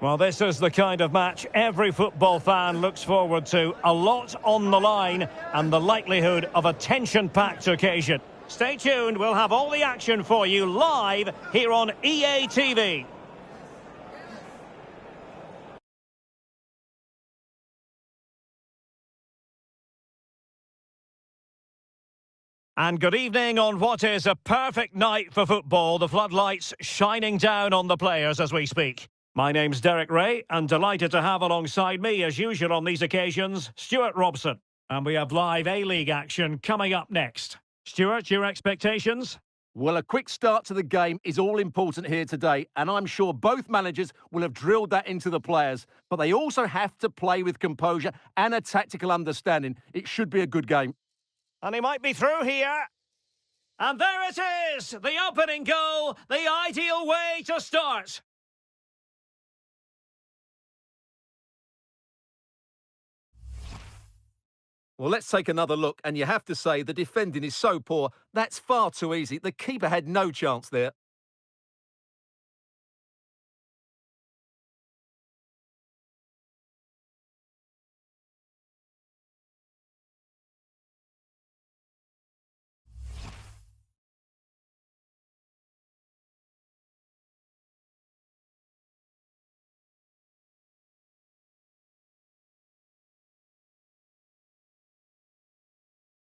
Well, this is the kind of match every football fan looks forward to. A lot on the line and the likelihood of a tension-packed occasion. Stay tuned, we'll have all the action for you live here on EA TV. And good evening on what is a perfect night for football. The floodlights shining down on the players as we speak. My name's Derek Ray, and delighted to have alongside me, as usual on these occasions, Stuart Robson. And we have live A-League action coming up next. Stuart, your expectations? Well, a quick start to the game is all important here today, and I'm sure both managers will have drilled that into the players. But they also have to play with composure and a tactical understanding. It should be a good game. And he might be through here. And there it is! The opening goal, the ideal way to start. Well, let's take another look, and you have to say the defending is so poor. That's far too easy. The keeper had no chance there.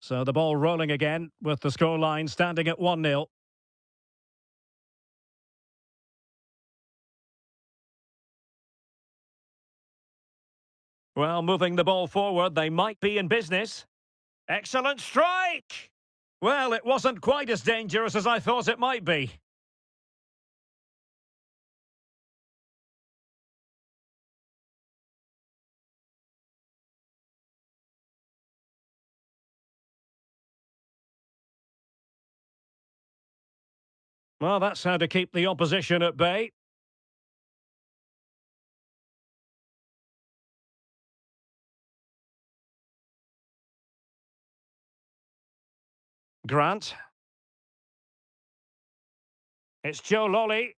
So the ball rolling again with the scoreline standing at 1-0. Well, moving the ball forward, they might be in business. Excellent strike! Well, it wasn't quite as dangerous as I thought it might be. Well, that's how to keep the opposition at bay. Grant. It's Joe Lolly.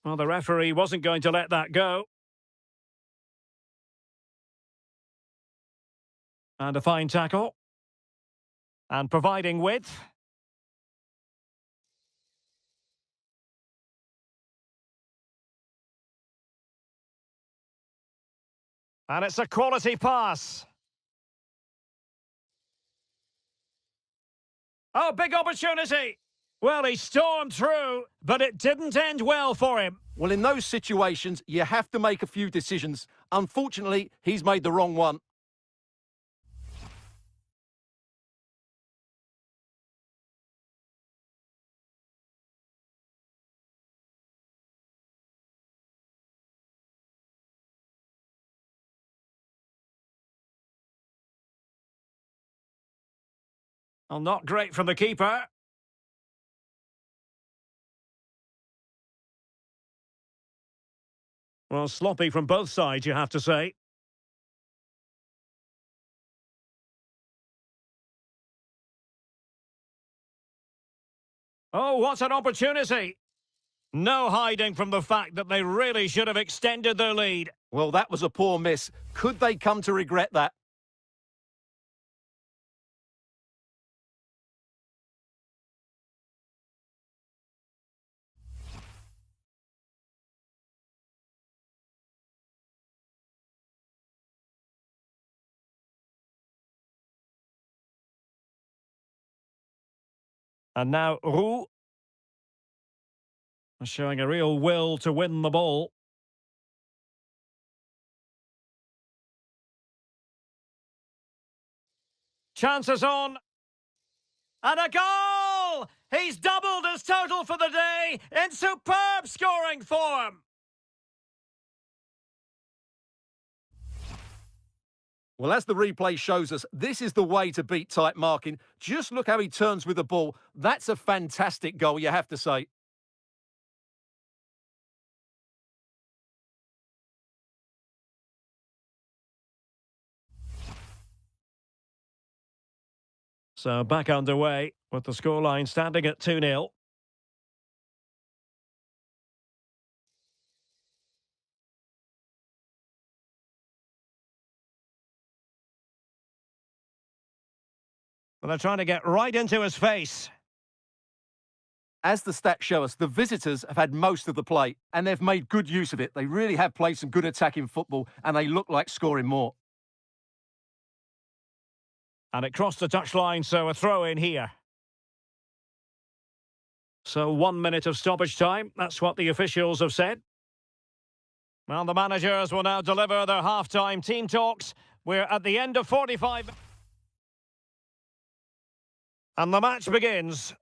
Well, the referee wasn't going to let that go. And a fine tackle. And providing width. And it's a quality pass. Oh, big opportunity. Well, he stormed through, but it didn't end well for him. Well, in those situations, you have to make a few decisions. Unfortunately, he's made the wrong one. Well, not great from the keeper. Well, sloppy from both sides, you have to say. Oh, what an opportunity. No hiding from the fact that they really should have extended their lead. Well, that was a poor miss. Could they come to regret that? And now Roux showing a real will to win the ball. Chances on. And a goal! He's doubled his total for the day in superb scoring form. Well, as the replay shows us, this is the way to beat tight marking. Just look how he turns with the ball. That's a fantastic goal, you have to say. So back underway with the scoreline standing at 2-0. But they're trying to get right into his face. As the stats show us, the visitors have had most of the play, and they've made good use of it. They really have played some good attacking football, and they look like scoring more. And it crossed the touchline, so a throw in here. So 1 minute of stoppage time. That's what the officials have said. Well, the managers will now deliver their half-time team talks. We're at the end of 45. And the match begins.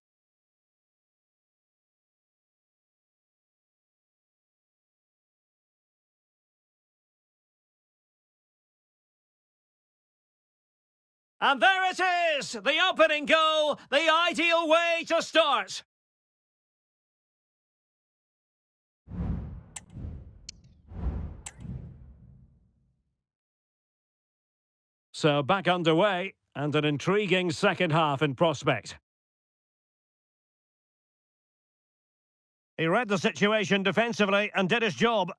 And there it is! The opening goal, the ideal way to start. So back underway, and an intriguing second half in prospect. He read the situation defensively and did his job.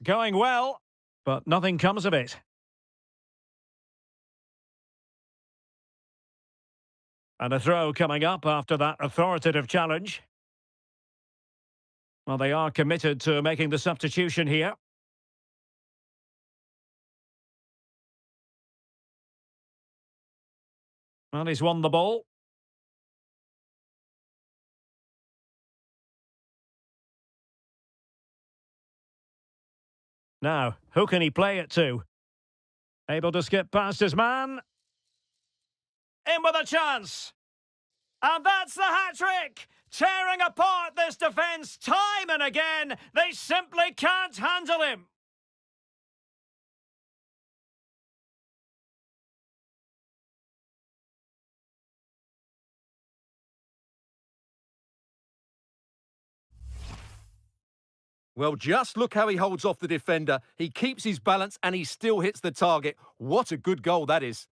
Going well, but nothing comes of it. And a throw coming up after that authoritative challenge. Well, they are committed to making the substitution here. Well, he's won the ball. Now, who can he play it to? Able to skip past his man. In with a chance. And that's the hat-trick! Tearing apart this defence time and again. They simply can't handle him. Well, just look how he holds off the defender. He keeps his balance and he still hits the target. What a good goal that is.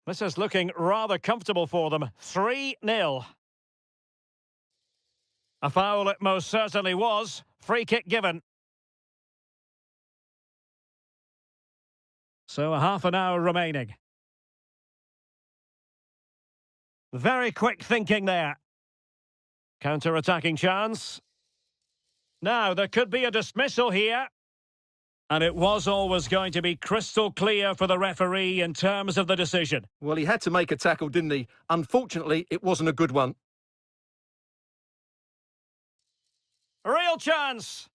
This is looking rather comfortable for them. 3-0. A foul it most certainly was. Free kick given. So a half an hour remaining. Very quick thinking there. Counter-attacking chance. Now, there could be a dismissal here. And it was always going to be crystal clear for the referee in terms of the decision. Well, he had to make a tackle, didn't he? Unfortunately, it wasn't a good one. Real chance!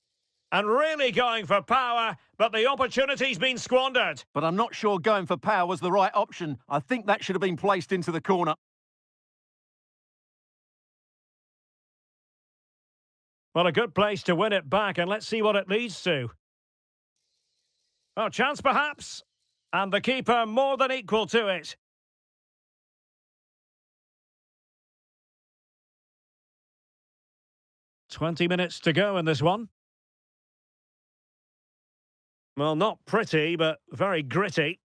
And really going for power, but the opportunity's been squandered. But I'm not sure going for power was the right option. I think that should have been placed into the corner. Well, a good place to win it back, and let's see what it leads to. Oh, chance perhaps. And the keeper more than equal to it. "20 minutes to go in this one. Well, not pretty, but very gritty.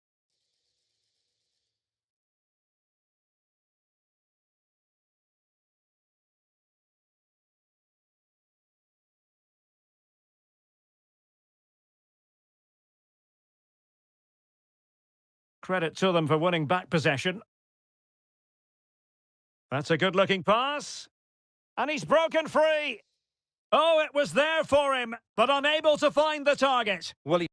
Credit to them for winning back possession. That's a good-looking pass. And he's broken free. Oh, it was there for him, but unable to find the target. Well, he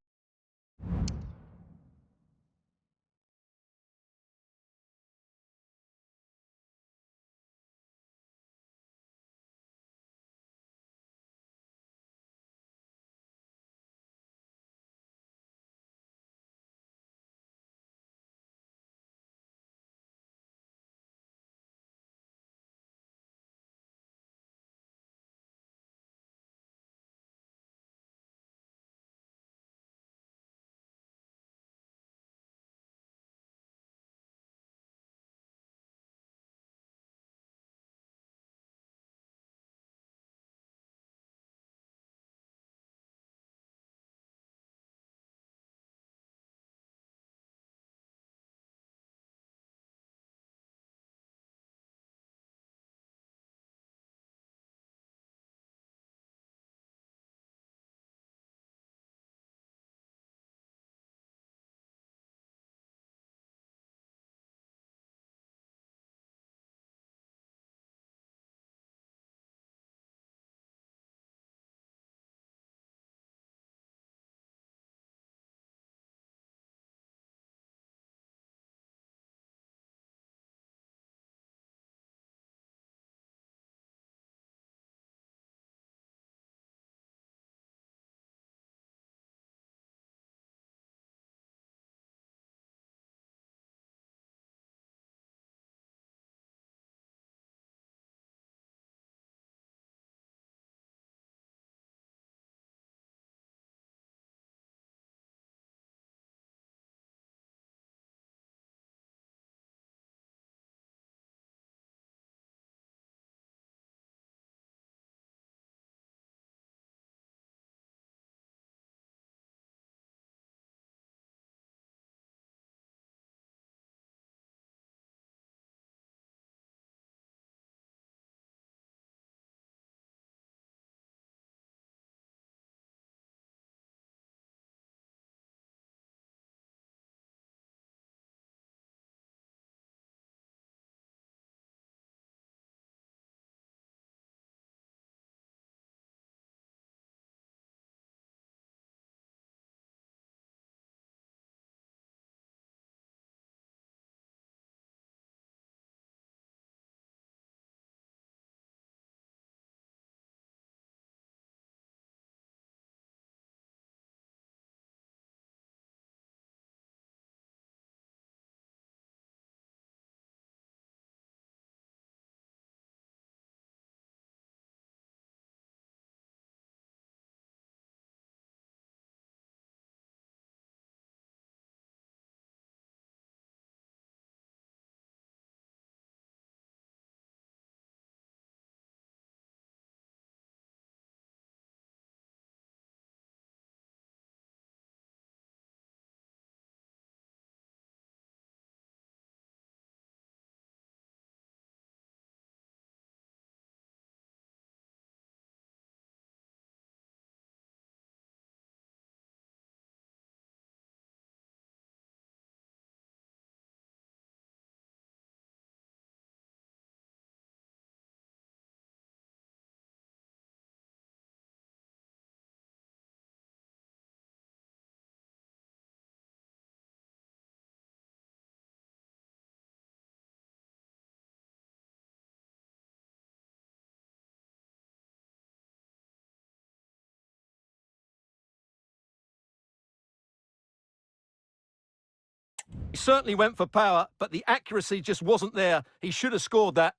certainly went for power, but the accuracy just wasn't there. He should have scored that.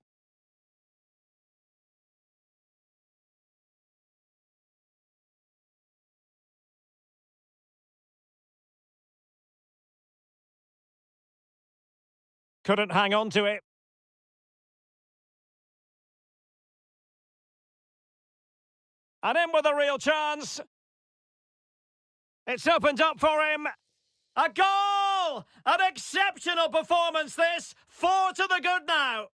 Couldn't hang on to it. And in with a real chance. It's opened up for him. A goal! An exceptional performance this. 4 to the good now.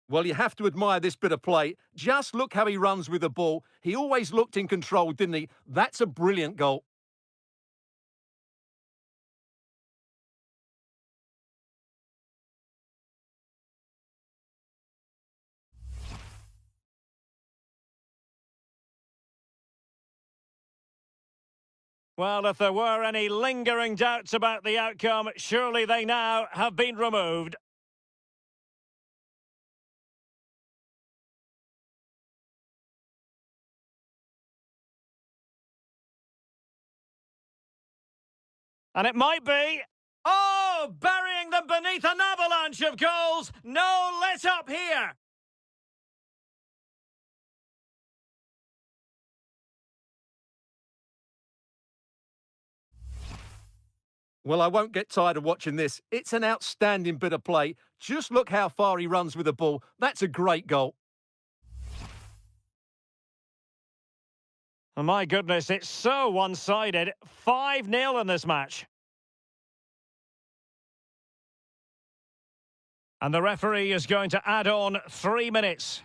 Well, you have to admire this bit of play. Just look how he runs with the ball. He always looked in control, didn't he? That's a brilliant goal. Well, if there were any lingering doubts about the outcome, surely they now have been removed. And it might be... Oh, burying them beneath an avalanche of goals. No let up here. Well, I won't get tired of watching this. It's an outstanding bit of play. Just look how far he runs with the ball. That's a great goal. Oh, my goodness, it's so one-sided. 5-0 in this match. And the referee is going to add on 3 minutes.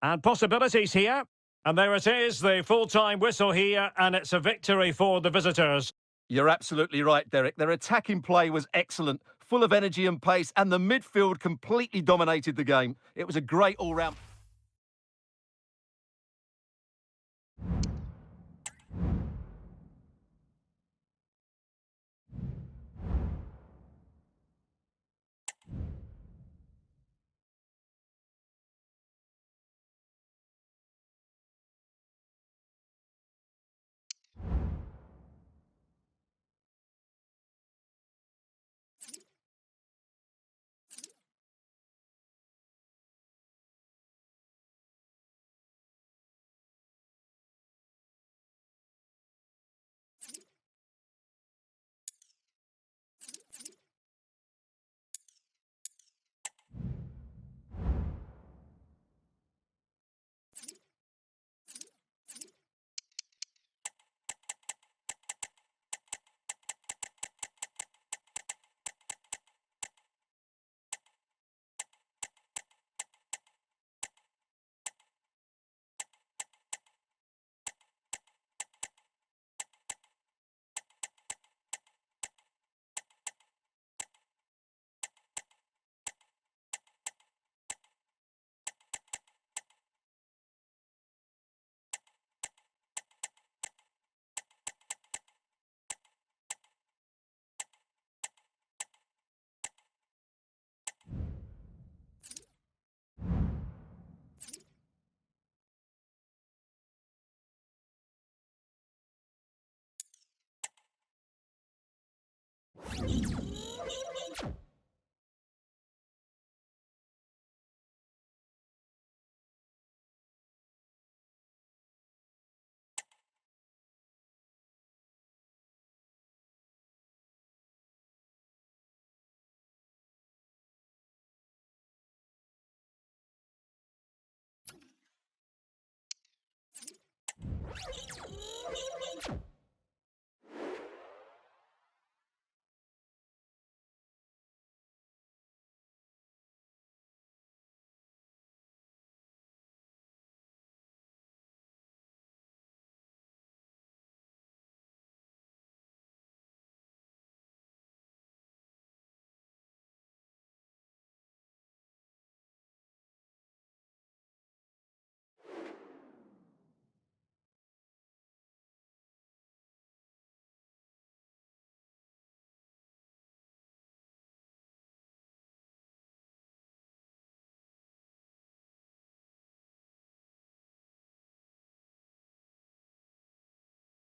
And possibilities here. And there it is, the full-time whistle here, and it's a victory for the visitors. You're absolutely right, Derek. Their attacking play was excellent, full of energy and pace, and the midfield completely dominated the game. It was a great all-round...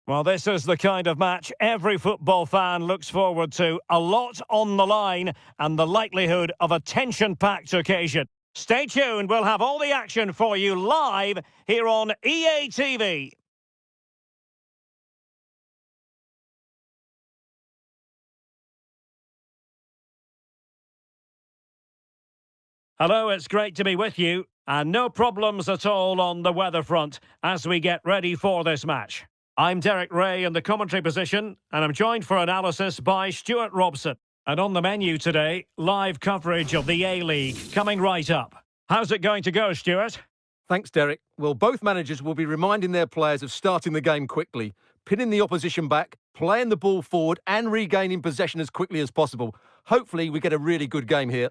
Well, this is the kind of match every football fan looks forward to. A lot on the line and the likelihood of a tension-packed occasion. Stay tuned, we'll have all the action for you live here on EA TV. Hello, it's great to be with you. And no problems at all on the weather front as we get ready for this match. I'm Derek Ray in the commentary position, and I'm joined for analysis by Stuart Robson. And on the menu today, live coverage of the A-League coming right up. How's it going to go, Stuart? Thanks, Derek. Well, both managers will be reminding their players of starting the game quickly, pinning the opposition back, playing the ball forward and regaining possession as quickly as possible. Hopefully, we get a really good game here.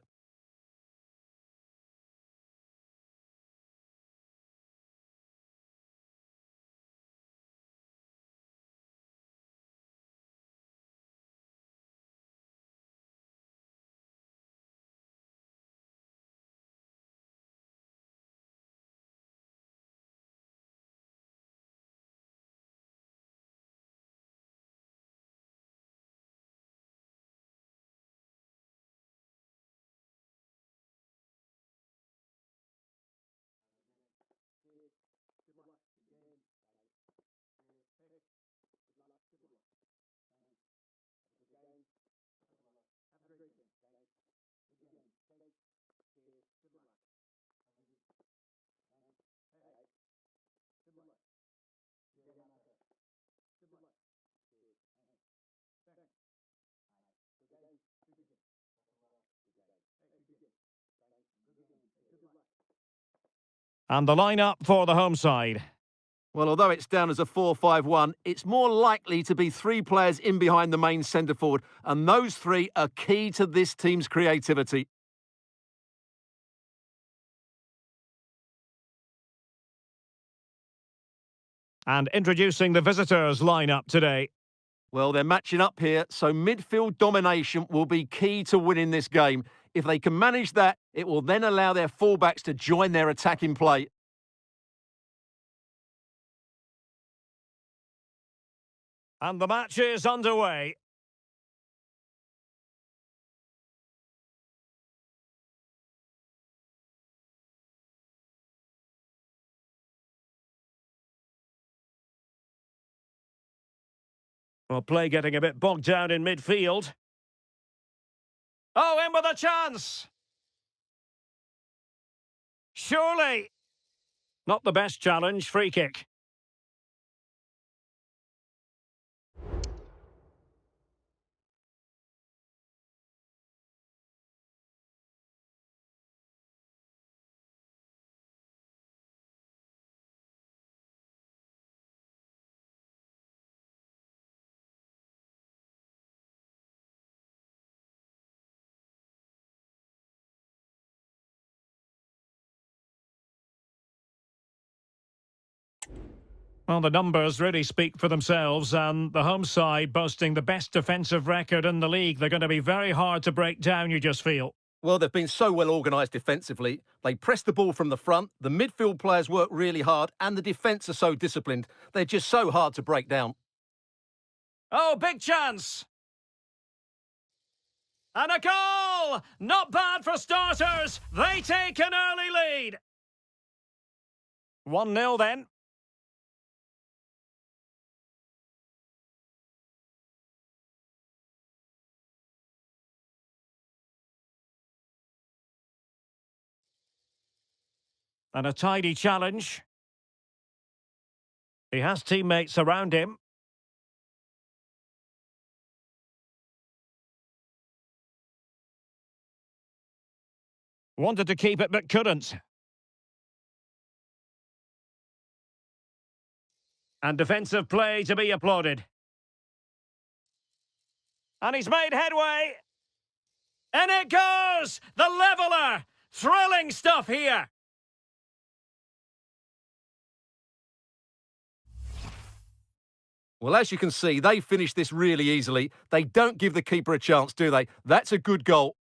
And the lineup for the home side. Well, although it's down as a 4-5-1, it's more likely to be three players in behind the main centre forward, and those three are key to this team's creativity. And introducing the visitors lineup today. Well, they're matching up here, so midfield domination will be key to winning this game. If they can manage that, it will then allow their fullbacks to join their attacking play. And the match is underway. Well, play getting a bit bogged down in midfield. Oh, in with a chance! Surely! Not the best challenge, free kick. Well, the numbers really speak for themselves, and the home side boasting the best defensive record in the league. They're going to be very hard to break down, you just feel. Well, they've been so well organised defensively. They press the ball from the front, the midfield players work really hard, and the defence are so disciplined. They're just so hard to break down. Oh, big chance! And a goal! Not bad for starters. They take an early lead. 1-0 then. And a tidy challenge. He has teammates around him. Wanted to keep it but couldn't. And defensive play to be applauded. And he's made headway. And it goes! The leveller! Thrilling stuff here. Well, as you can see, they finished this really easily. They don't give the keeper a chance, do they? That's a good goal.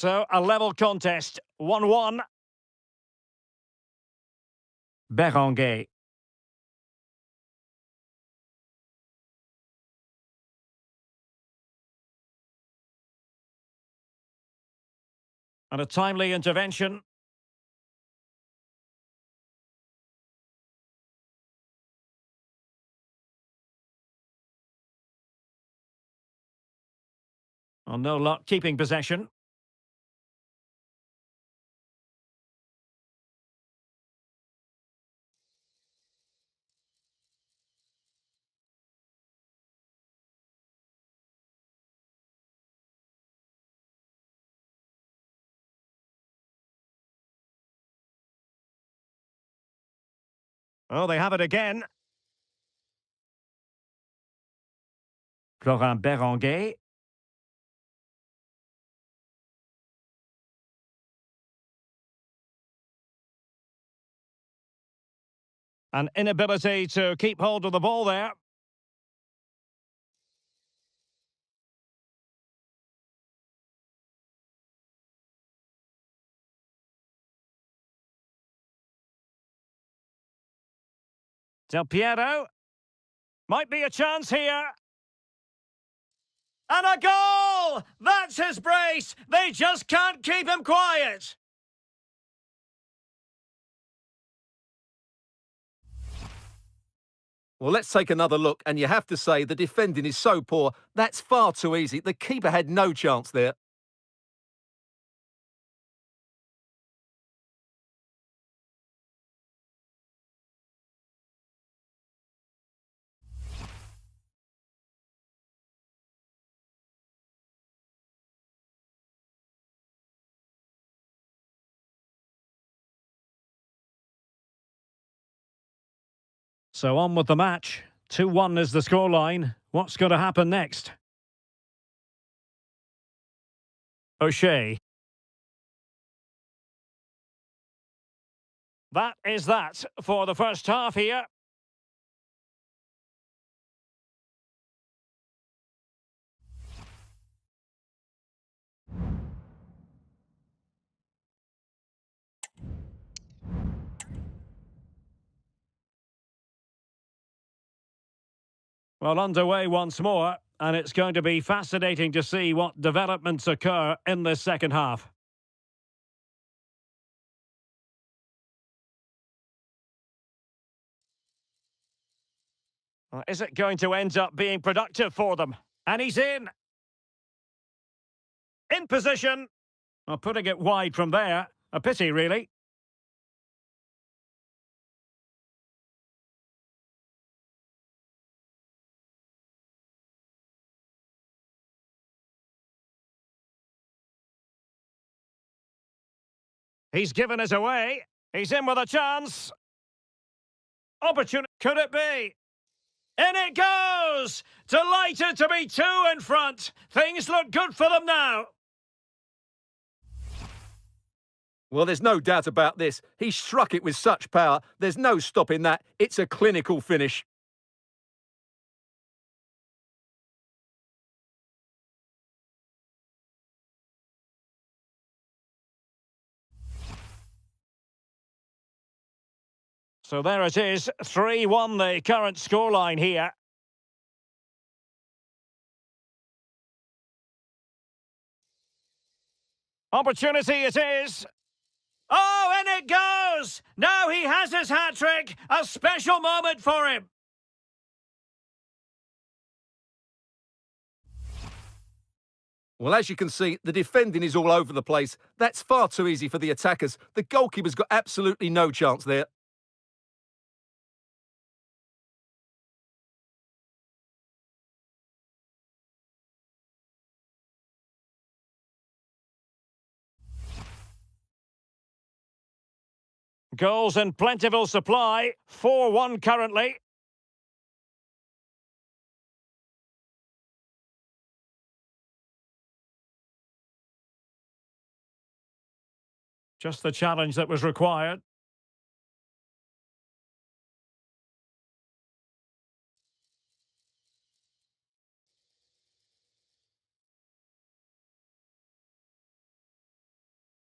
So, a level contest, 1-1. Berenguer. And a timely intervention. Oh, no luck keeping possession. Oh, they have it again. Florent Berenguer. An inability to keep hold of the ball there. Del Piero. Might be a chance here. And a goal! That's his brace! They just can't keep him quiet! Well, let's take another look, and you have to say the defending is so poor. That's far too easy. The keeper had no chance there. So on with the match. 2-1 is the scoreline. What's going to happen next? O'Shea. That is that for the first half here. Well, underway once more, and it's going to be fascinating to see what developments occur in this second half. Is it going to end up being productive for them? And he's in. In position. Well, putting it wide from there. A pity, really. He's given us away. He's in with a chance. Opportunity. Could it be? In it goes! Delighted to be two in front. Things look good for them now. Well, there's no doubt about this. He struck it with such power. There's no stopping that. It's a clinical finish. So there it is. 3-1 the current scoreline here. Opportunity it is. Oh, and it goes! Now he has his hat-trick. A special moment for him. Well, as you can see, the defending is all over the place. That's far too easy for the attackers. The goalkeeper's got absolutely no chance there. Goals in plentiful supply. 4-1 currently. Just the challenge that was required.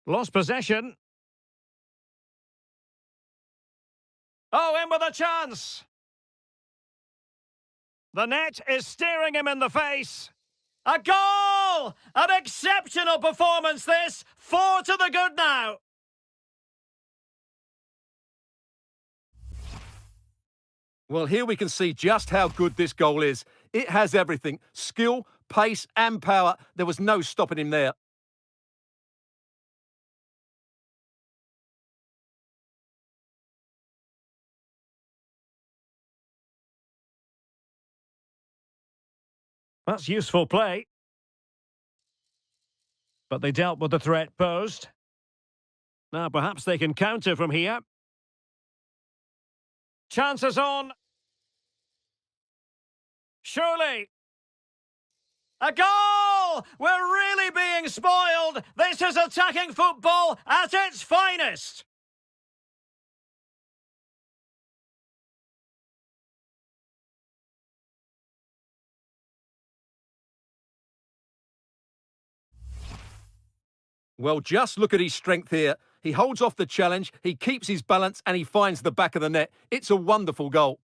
Lost possession. Oh, in with a chance. The net is staring him in the face. A goal! An exceptional performance this. 4 to the good now. Well, here we can see just how good this goal is. It has everything: skill, pace and power. There was no stopping him there. That's useful play. But they dealt with the threat posed. Now perhaps they can counter from here. Chances on. Surely. A goal! We're really being spoiled. This is attacking football at its finest. Well, just look at his strength here. He holds off the challenge, he keeps his balance and he finds the back of the net. It's a wonderful goal.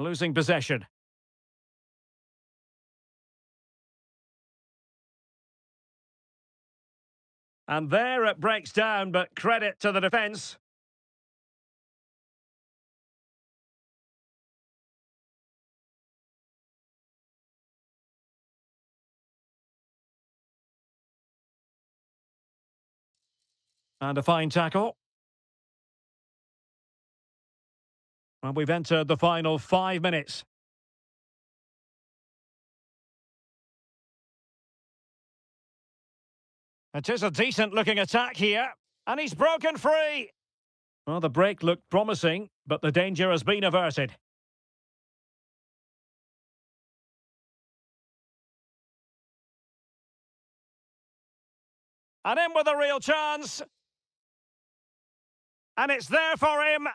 Losing possession. And there it breaks down, but credit to the defence. And a fine tackle. And we've entered the final 5 minutes. It is a decent-looking attack here. And he's broken free. Well, the break looked promising, but the danger has been averted. And in with a real chance. And it's there for him.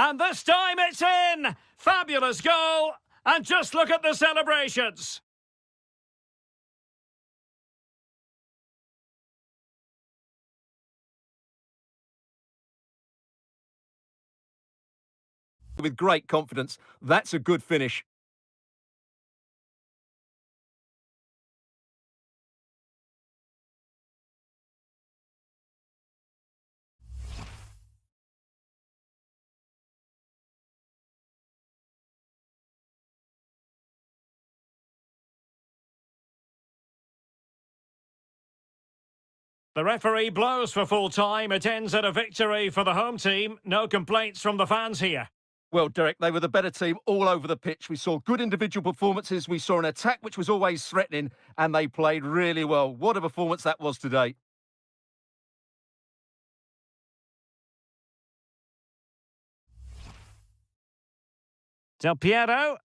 And this time it's in. Fabulous goal. And just look at the celebrations. With great confidence. That's a good finish. The referee blows for full time. It ends at a victory for the home team. No complaints from the fans here. Well, Derek, they were the better team all over the pitch. We saw good individual performances. We saw an attack which was always threatening, and they played really well. What a performance that was today. Piero.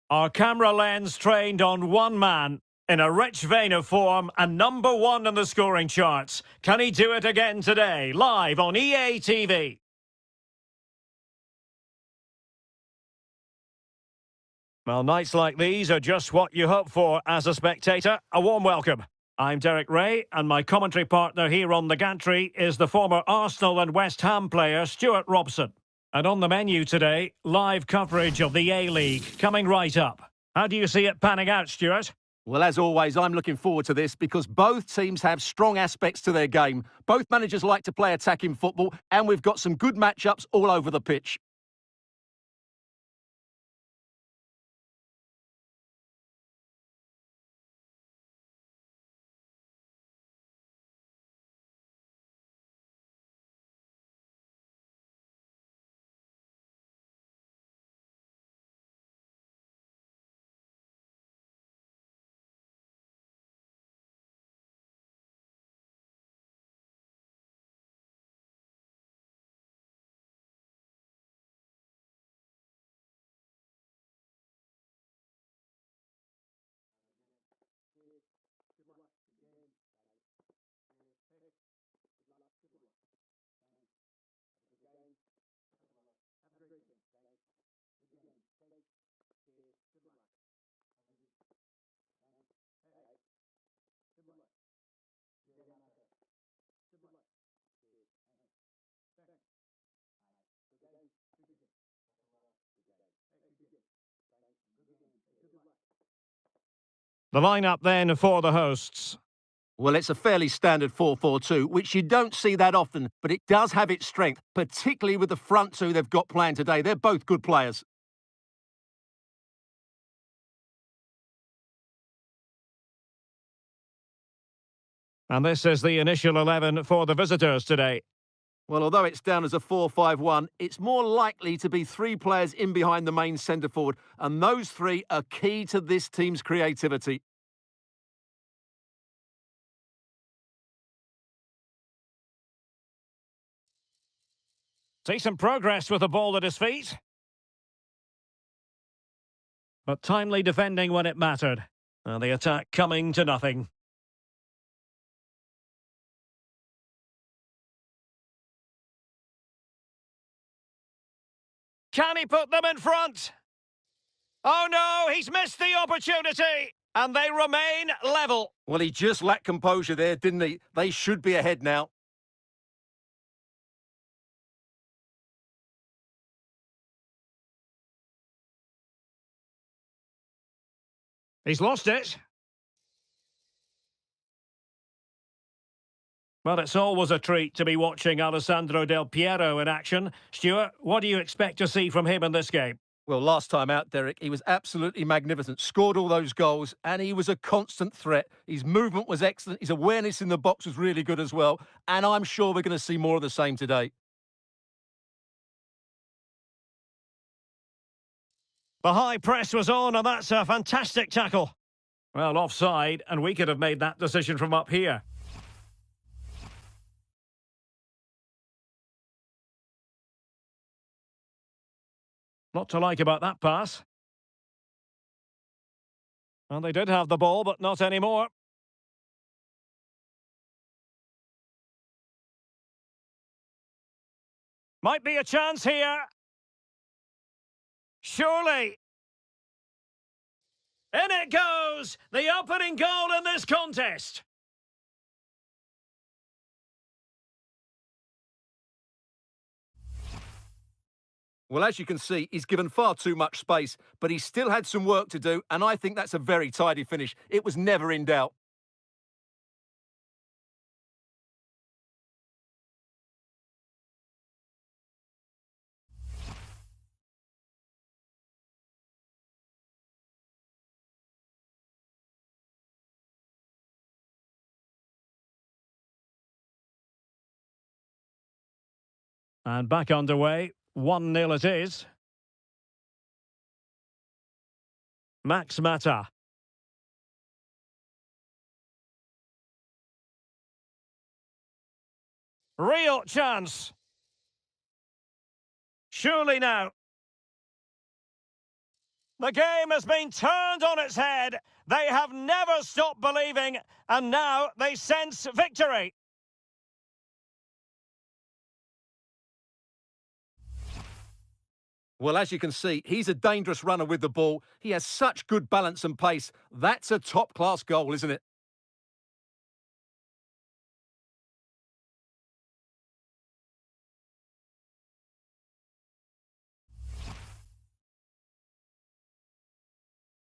Our camera lens trained on one man in a rich vein of form and #1 in the scoring charts. Can he do it again today? Live on EA TV. Well, nights like these are just what you hope for as a spectator. A warm welcome. I'm Derek Ray, and my commentary partner here on the gantry is the former Arsenal and West Ham player Stuart Robson. And on the menu today, live coverage of the A-League coming right up. How do you see it panning out, Stuart? Well, as always, I'm looking forward to this because both teams have strong aspects to their game. Both managers like to play attacking football, and we've got some good matchups all over the pitch. The lineup then for the hosts. Well, it's a fairly standard 4-4-2, which you don't see that often, but it does have its strength, particularly with the front two they've got playing today. They're both good players. And this is the initial 11 for the visitors today. Well, although it's down as a 4-5-1, it's more likely to be three players in behind the main centre forward, and those three are key to this team's creativity. Decent progress with the ball at his feet. But timely defending when it mattered. And the attack coming to nothing. Can he put them in front? Oh no, he's missed the opportunity! And they remain level. Well, he just lacked composure there, didn't he? They should be ahead now. He's lost it. Well, it's always a treat to be watching Alessandro Del Piero in action. Stuart, what do you expect to see from him in this game? Well, last time out, Derek, he was absolutely magnificent. Scored all those goals, and he was a constant threat. His movement was excellent. His awareness in the box was really good as well. And I'm sure we're going to see more of the same today. The high press was on, and that's a fantastic tackle. Well, offside, and we could have made that decision from up here. Not to like about that pass. And they did have the ball, but not anymore. Might be a chance here. Surely. In it goes! The opening goal in this contest. Well, as you can see, he's given far too much space, but he still had some work to do, and I think that's a very tidy finish. It was never in doubt. And back underway. 1-0 it is. Max Mata. Real chance. Surely now. The game has been turned on its head. They have never stopped believing, and now they sense victory. Well, as you can see, he's a dangerous runner with the ball. He has such good balance and pace. That's a top-class goal, isn't it?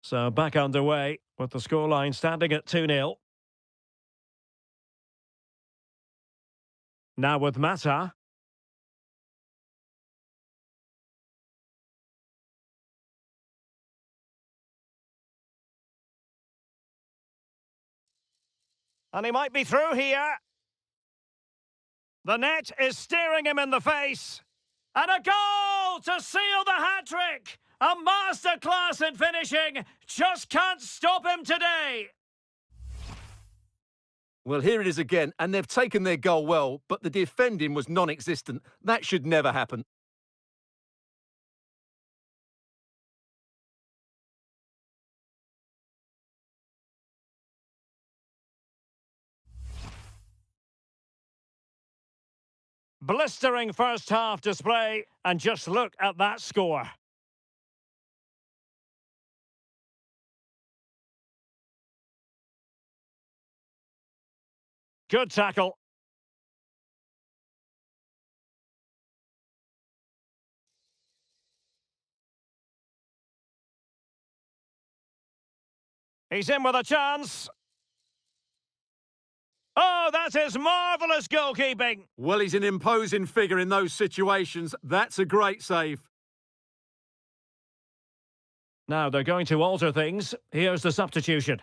So back underway with the scoreline standing at 2-0. Now with Mata. And he might be through here. The net is staring him in the face. And a goal to seal the hat-trick! A masterclass in finishing. Just can't stop him today. Well, here it is again, and they've taken their goal well, but the defending was non-existent. That should never happen. Blistering first half display, and just look at that score. Good tackle. He's in with a chance. Oh, that is marvellous goalkeeping. Well, he's an imposing figure in those situations. That's a great save. Now they're going to alter things. Here's the substitution.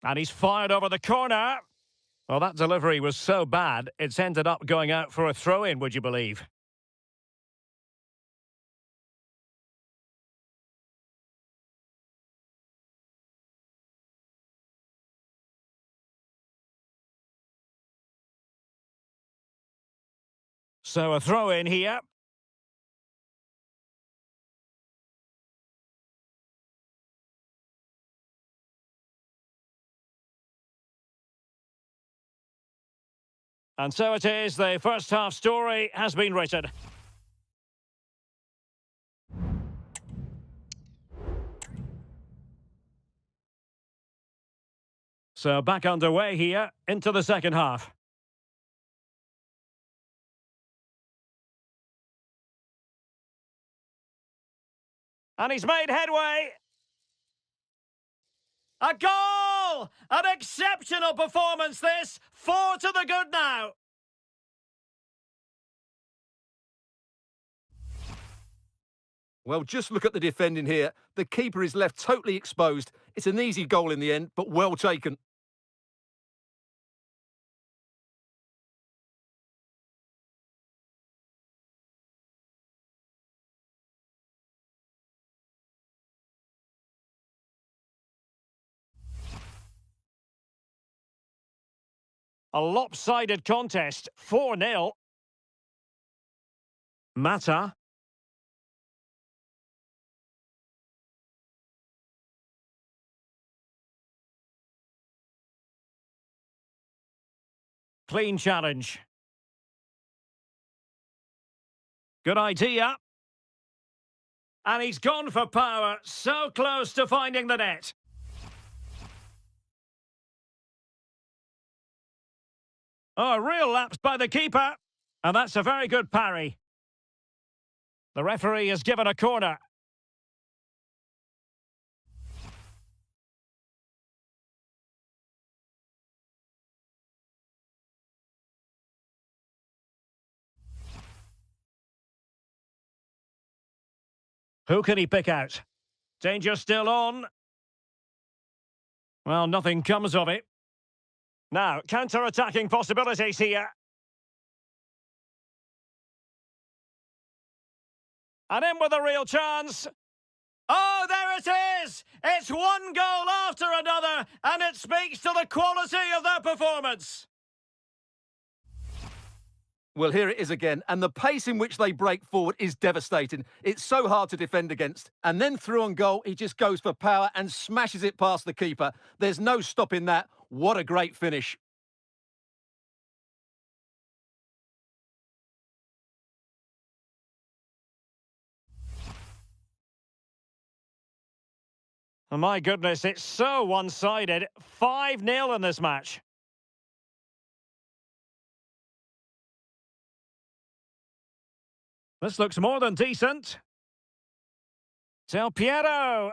And he's fired over the corner. Well, that delivery was so bad, it's ended up going out for a throw-in, would you believe? So a throw-in here. And so it is, the first half story has been written. So back underway here, into the second half. And he's made headway. A goal! An exceptional performance this. 4 to the good now. Well, just look at the defending here. The keeper is left totally exposed. It's an easy goal in the end, but well taken. A lopsided contest, 4-0. Mata. Clean challenge. Good idea. And he's gone for power, so close to finding the net. Oh, a real lapse by the keeper. And that's a very good parry. The referee has given a corner. Who can he pick out? Danger still on. Well, nothing comes of it. Now, counter-attacking possibilities here. And in with a real chance. Oh, there it is! It's one goal after another, and it speaks to the quality of their performance. Well, here it is again, and the pace in which they break forward is devastating. It's so hard to defend against. And then through on goal, he just goes for power and smashes it past the keeper. There's no stopping that. What a great finish. Oh, my goodness, it's so one-sided. 5-0 in this match. This looks more than decent. Del Piero.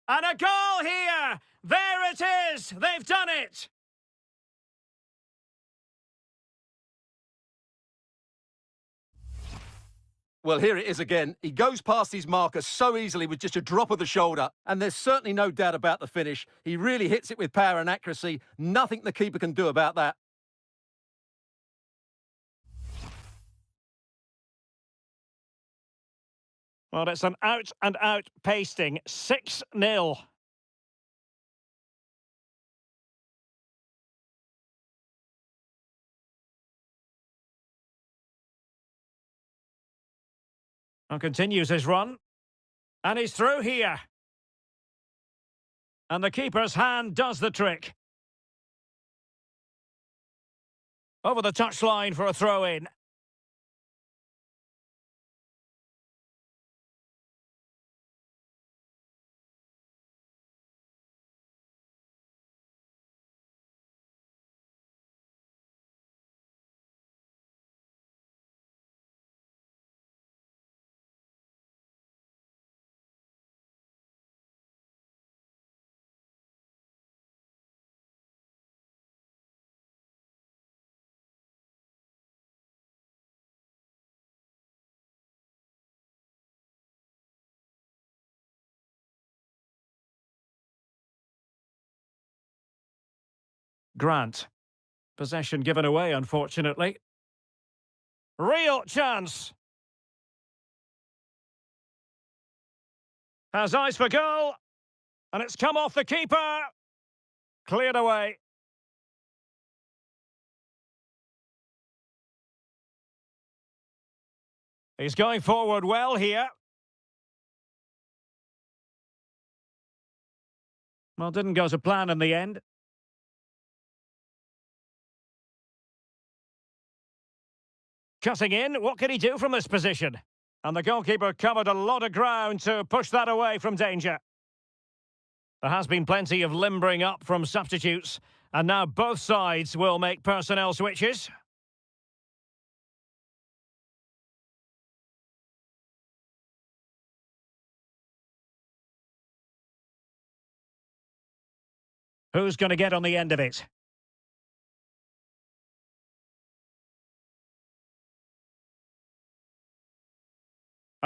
And a goal here! There it is! They've done it! Well, here it is again. He goes past his marker so easily with just a drop of the shoulder. And there's certainly no doubt about the finish. He really hits it with power and accuracy. Nothing the keeper can do about that. Well, it's an out-and-out pasting. 6-0. And continues his run. And he's through here. And the keeper's hand does the trick. Over the touchline for a throw-in. Grant. Possession given away, unfortunately. Real chance. Has eyes for goal. And it's come off the keeper. Cleared away. He's going forward well here. Well, didn't go to plan in the end. Cutting in, what can he do from this position? And the goalkeeper covered a lot of ground to push that away from danger. There has been plenty of limbering up from substitutes, and now both sides will make personnel switches. Who's going to get on the end of it?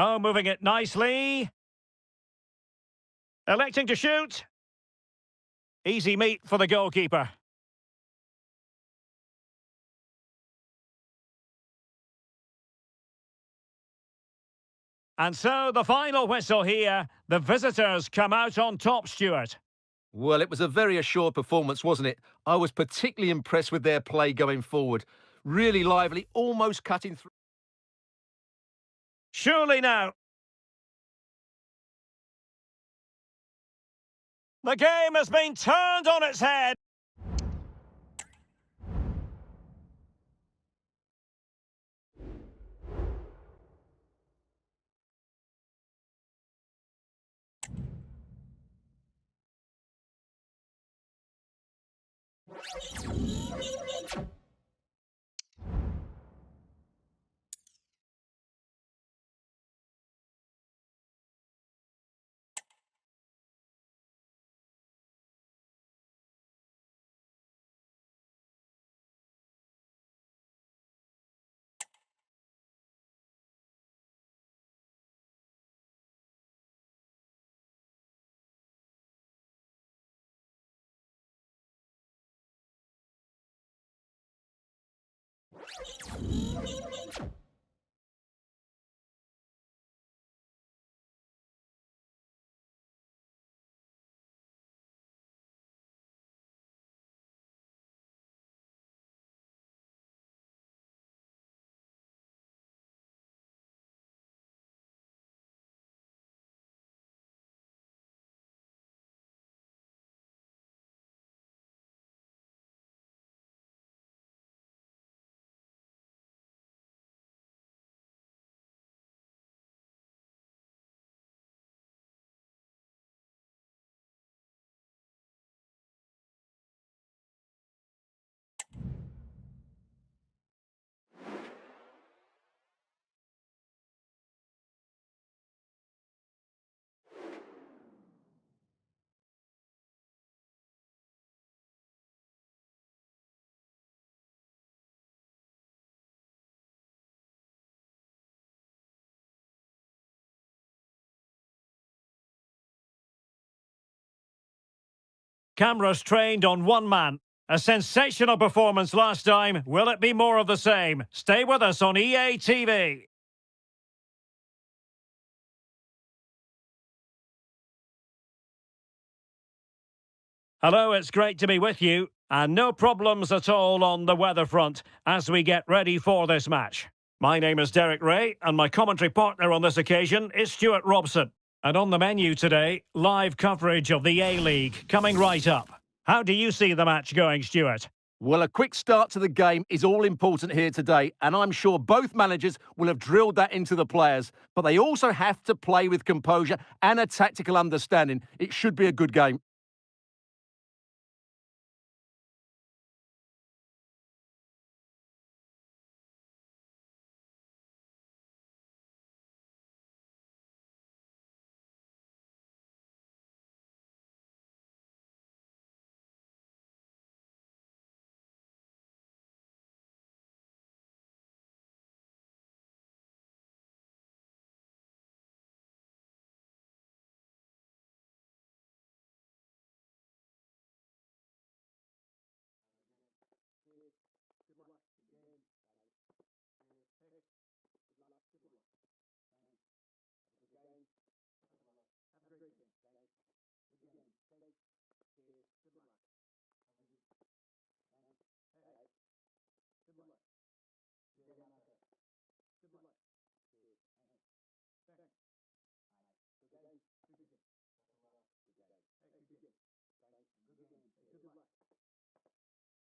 Oh, moving it nicely. Electing to shoot. Easy meat for the goalkeeper. And so the final whistle here. The visitors come out on top, Stuart. Well, it was a very assured performance, wasn't it? I was particularly impressed with their play going forward. Really lively, almost cutting through. Surely now. The game has been turned on its head. Cameras trained on one man. A sensational performance last time. Will it be more of the same? Stay with us on EA TV. Hello, it's great to be with you. And no problems at all on the weather front as we get ready for this match. My name is Derek Ray, and my commentary partner on this occasion is Stuart Robson. And on the menu today, live coverage of the A-League coming right up. How do you see the match going, Stuart? Well, a quick start to the game is all important here today, and I'm sure both managers will have drilled that into the players. But they also have to play with composure and a tactical understanding. It should be a good game.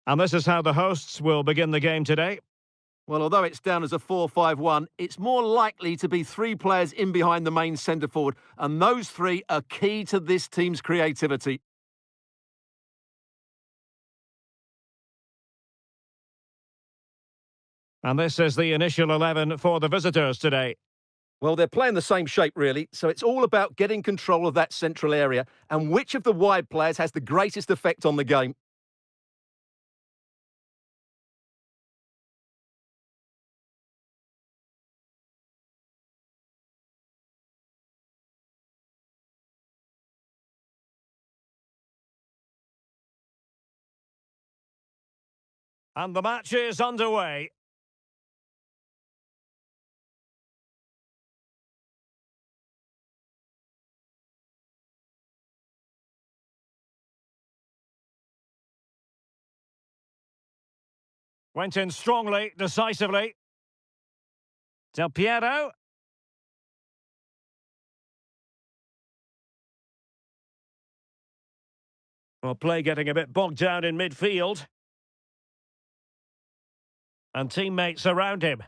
And this is how the hosts will begin the game today. Well, although it's down as a 4-5-1, it's more likely to be three players in behind the main centre forward, and those three are key to this team's creativity. And this is the initial 11 for the visitors today. Well, they're playing the same shape, really, so it's all about getting control of that central area and which of the wide players has the greatest effect on the game. And the match is underway. Went in strongly, decisively. Piero. Well, play getting a bit bogged down in midfield. And teammates around him.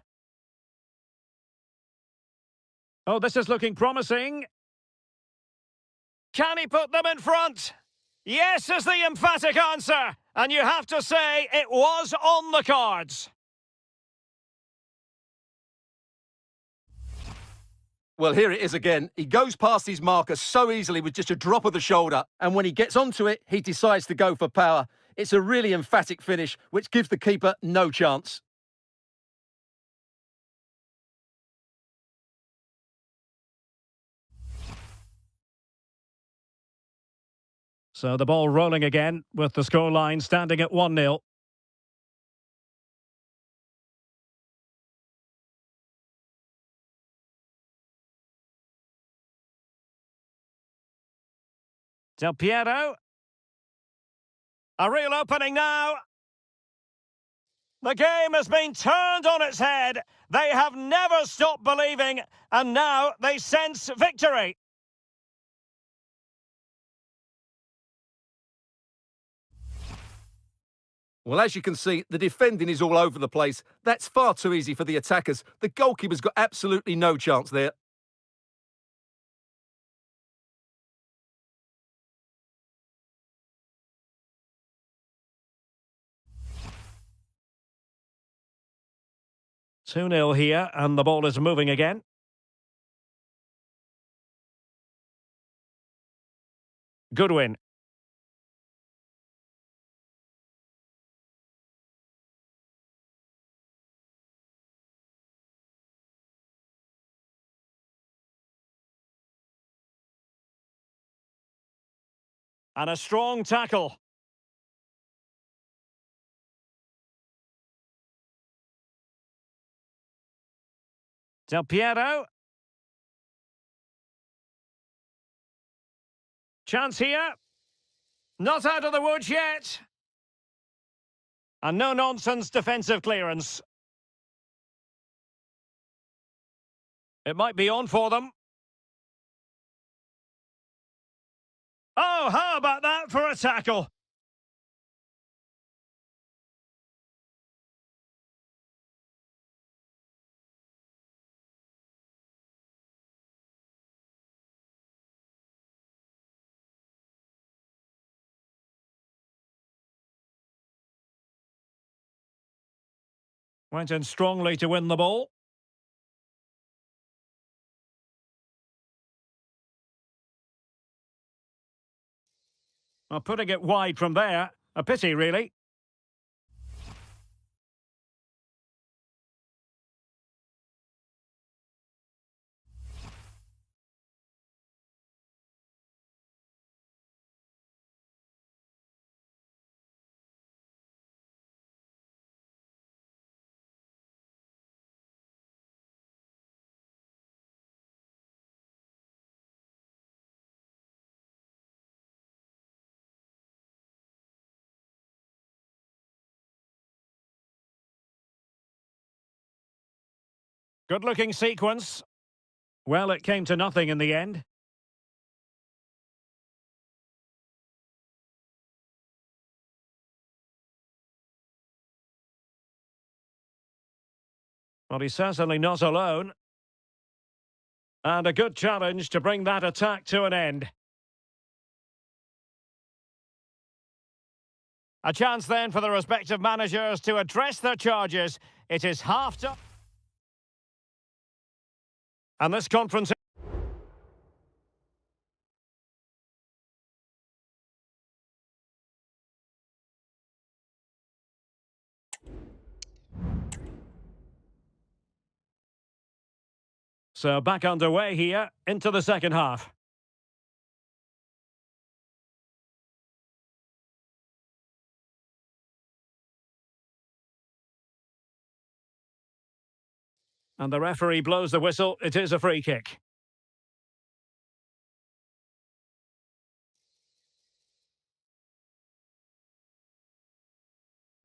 Oh, this is looking promising. Can he put them in front? Yes is the emphatic answer. And you have to say it was on the cards. Well, here it is again. He goes past his marker so easily with just a drop of the shoulder. And when he gets onto it, he decides to go for power. It's a really emphatic finish, which gives the keeper no chance. So the ball rolling again with the scoreline standing at 1-0. Del Piero. A real opening now. The game has been turned on its head. They have never stopped believing, and now they sense victory. Well, as you can see, the defending is all over the place. That's far too easy for the attackers. The goalkeeper's got absolutely no chance there. Two 0 here, and the ball is moving again. Goodwin. And a strong tackle. Del Piero. Chance here. Not out of the woods yet. And no-nonsense defensive clearance. It might be on for them. Oh, how about that for a tackle? Went in strongly to win the ball. Well, putting it wide from there. A pity, really. Good-looking sequence. Well, it came to nothing in the end. Well, he's certainly not alone. And a good challenge to bring that attack to an end. A chance then for the respective managers to address their charges. It is half-time. And this conference... So back underway here into the second half. And the referee blows the whistle. It is a free kick.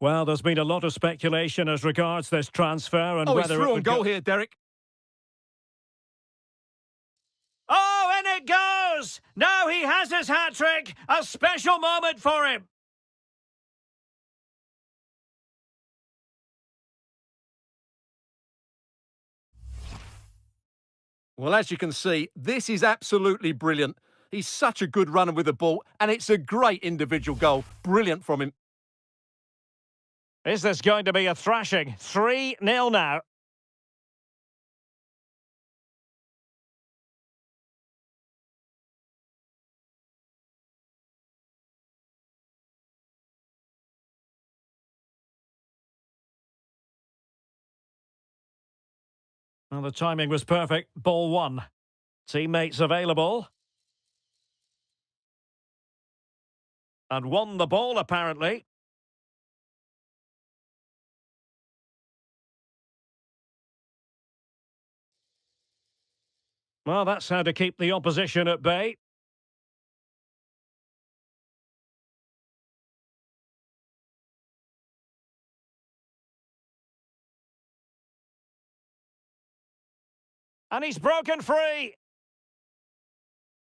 Well, there's been a lot of speculation as regards this transfer and Oh, he's whether through it on would goal go... here, Derek. Oh, in it goes! Now he has his hat-trick. A special moment for him. Well, as you can see, this is absolutely brilliant. He's such a good runner with the ball, and it's a great individual goal. Brilliant from him. Is this going to be a thrashing? 3-0 now. Well, the timing was perfect. Ball one. Teammates available. And won the ball, apparently. Well, that's how to keep the opposition at bay. And he's broken free.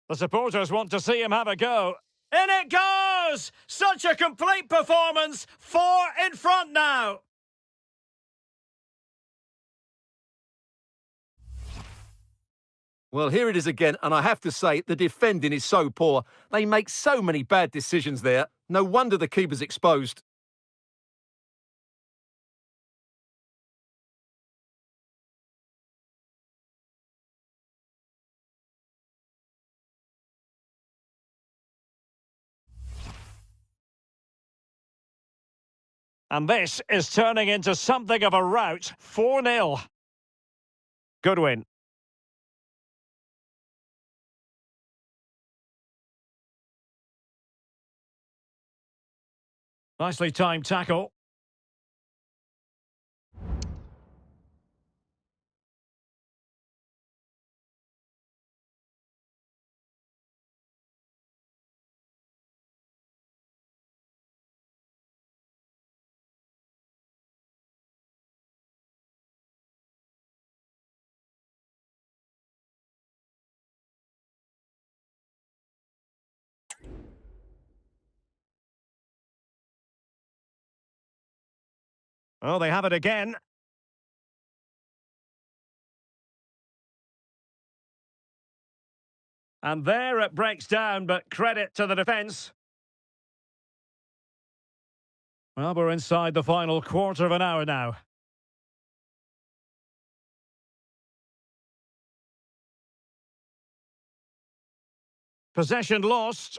The supporters want to see him have a go. In it goes! Such a complete performance. 4 in front now. Well, here it is again, and I have to say, the defending is so poor. They make so many bad decisions there. No wonder the keeper's exposed. And this is turning into something of a rout. 4-0. Good win. Nicely timed tackle. Oh, they have it again. And there it breaks down, but credit to the defence. Well, we're inside the final quarter of an hour now. Possession lost.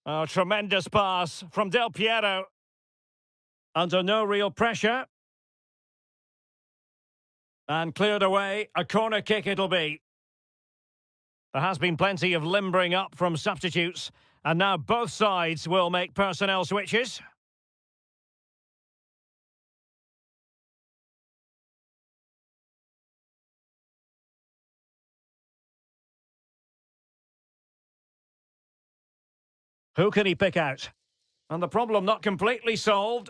Oh, tremendous pass from Del Piero. Under no real pressure. And cleared away. A corner kick it'll be. There has been plenty of limbering up from substitutes. And now both sides will make personnel switches. Who can he pick out? And the problem not completely solved.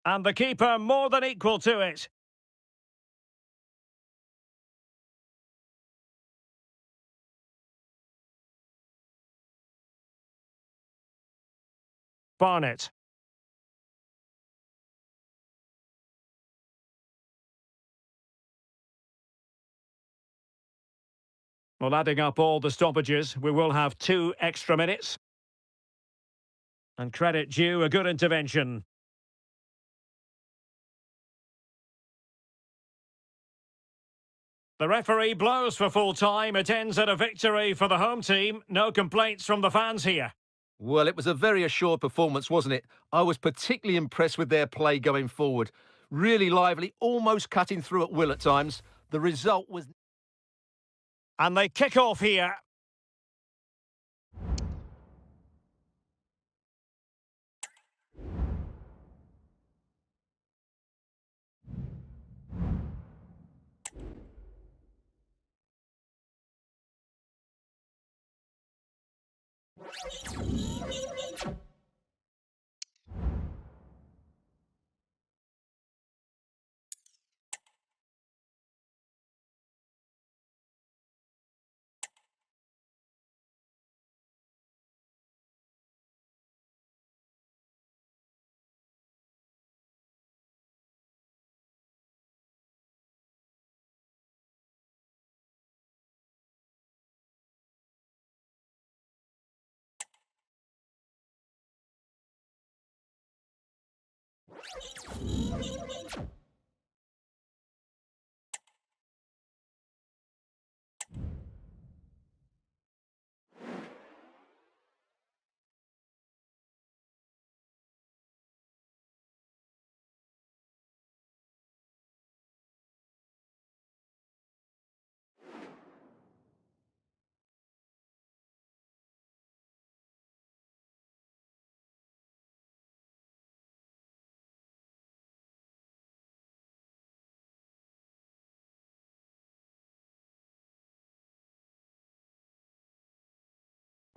And the keeper more than equal to it. Barnett. Well, adding up all the stoppages, we will have 2 extra minutes. And credit due, a good intervention. The referee blows for full time. It ends at a victory for the home team. No complaints from the fans here. Well, it was a very assured performance, wasn't it? I was particularly impressed with their play going forward. Really lively, almost cutting through at will at times. The result was... And they kick off here.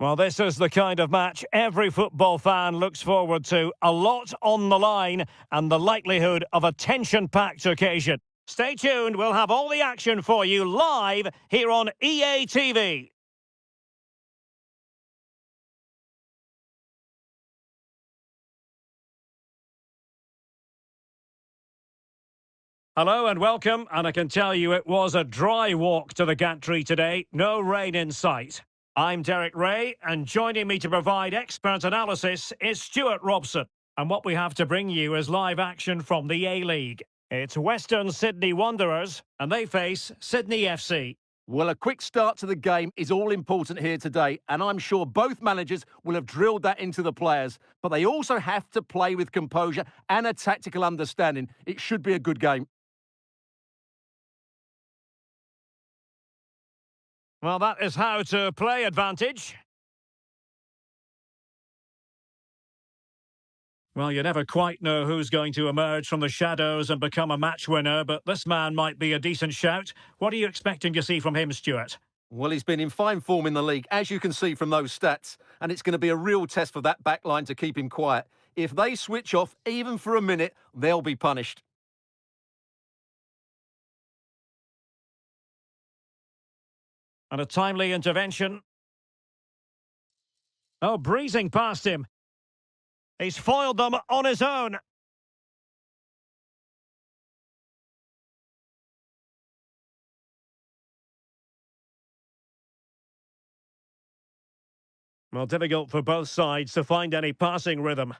Well, this is the kind of match every football fan looks forward to. A lot on the line and the likelihood of a tension-packed occasion. Stay tuned, we'll have all the action for you live here on EA TV. Hello and welcome, and I can tell you it was a dry walk to the gantry today. No rain in sight. I'm Derek Ray, and joining me to provide expert analysis is Stuart Robson. And what we have to bring you is live action from the A-League. It's Western Sydney Wanderers, and they face Sydney FC. Well, a quick start to the game is all important here today, and I'm sure both managers will have drilled that into the players. But they also have to play with composure and a tactical understanding. It should be a good game. Well, that is how to play advantage. Well, you never quite know who's going to emerge from the shadows and become a match winner, but this man might be a decent shout. What are you expecting to see from him, Stuart? Well, he's been in fine form in the league, as you can see from those stats, and it's going to be a real test for that back line to keep him quiet. If they switch off, even for a minute, they'll be punished. And a timely intervention. Oh, breezing past him. He's foiled them on his own. Well, difficult for both sides to find any passing rhythm.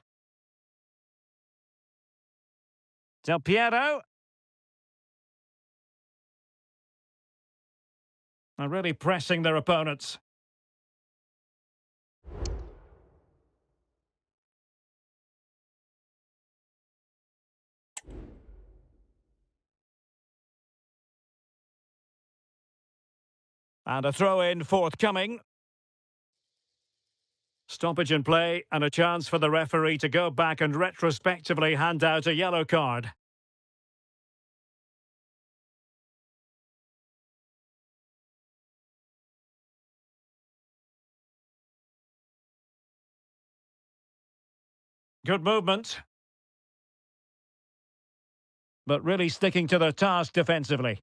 Del Piero. And really pressing their opponents. And a throw-in forthcoming. Stoppage in play and a chance for the referee to go back and retrospectively hand out a yellow card. Good movement. But really sticking to their task defensively.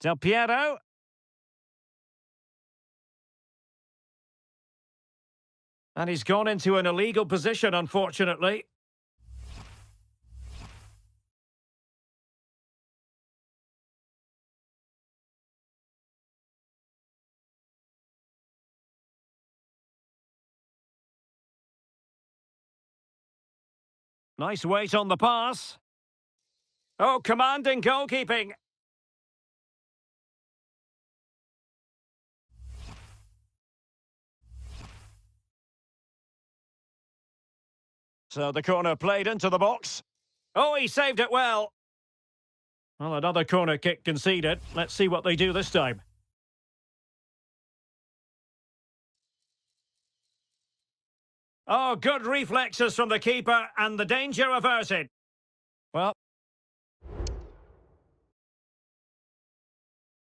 Del Piero. And he's gone into an illegal position, unfortunately. Nice weight on the pass. Oh, commanding goalkeeping. So the corner played into the box. Oh, he saved it well. Well, another corner kick conceded. Let's see what they do this time. Oh, good reflexes from the keeper and the danger averted. Well,